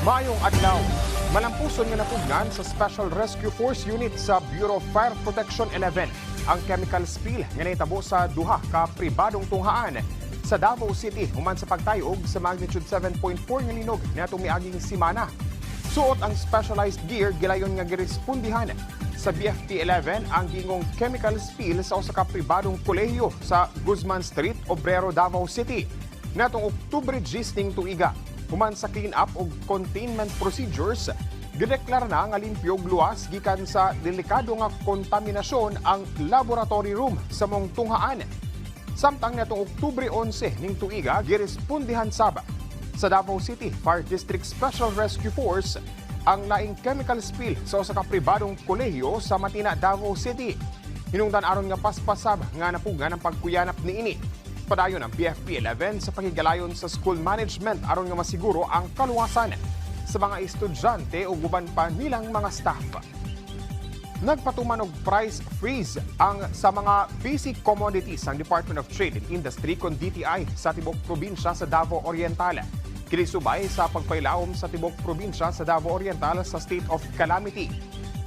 Mayong adlaw, malampuson nga napugnan sa Special Rescue Force Unit sa Bureau of Fire Protection 11 ang chemical spill nga nahitabo sa duha ka pribadong tunghaan sa Davao City human sa pagtayog sa magnitude 7.4 nga linog niadtong miaging semana. Suot ang specialized gear gilayon nga girespondihan sa BFP-11 ang gingong chemical spill sa usa ka pribadong kolehiyo sa Guzman Street, Obrero, Davao City. Natong Oktubre 10 ning tuiga, human sa clean-up o containment procedures, gideklara na nga limpyo og luwas gikan sa delikado nga kontaminasyon ang laboratory room sa mong tunghaan. Samtang natong Oktubre 11 ning tuiga, girespondihan sab sa Davao City Fire District Special Rescue Force ang laing chemical spill sa usa ka pribadong kolehiyo sa Matina, Davao City. Hinungdan aron nga paspasab nga napugan ang pagkuyanap niini. Padayon ang BFP-11 sa pagigalayon sa school management aron nga masiguro ang kaluwasan sa mga estudyante o guban pa nilang mga staff. Nagpatuman og price freeze ang sa mga basic commodities ang Department of Trade and Industry kon DTI sa tibok probinsya sa Davao Oriental. Kini subay sa pagpailawom sa tibok probinsya sa Davao Oriental sa state of calamity.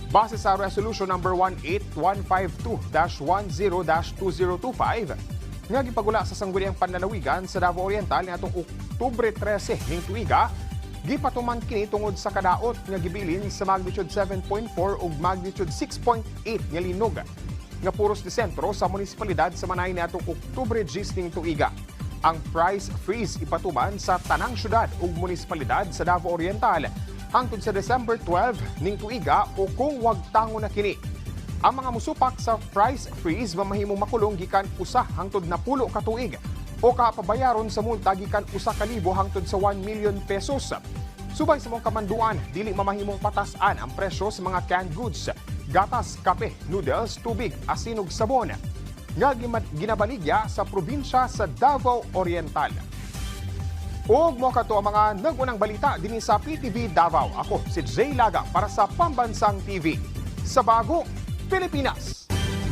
Base sa Resolution number 18152-10-2025 nga gipagula sa sangguniang panlalawigan sa Davao Oriental niadtong Oktubre 13 ning tuiga, gipatuman kini tungod sa kadaot nga gibilin sa magnitude 7.4 ug magnitude 6.8 nga linog nga puros di sentro sa munisipalidad sa Manay niadtong Oktubre 10 ning tuiga. Ang price freeze ipatuman sa tanang syudad ug munisipalidad sa Davao Oriental hangtod sa December 12 ning tuiga o kung wag tango na kini. Ang mga musupak sa price freeze mamahimong makulong gikan 1 hangtod na 10 ka tuig o kapabayaron sa multa gikan 1,000 hangtod sa 1 million pesos. Subay sa mong kamanduan, dili mamahimong patasan ang presyo sa mga canned goods, gatas, kape, noodles, tubig, asin ug sabon nga ginabaligya sa probinsya sa Davao Oriental. Ug mo kato ang mga nagunang balita dinhi sa PTV Davao. Ako si Jay Laga para sa Pambansang TV. Sa Bago Pilipinas.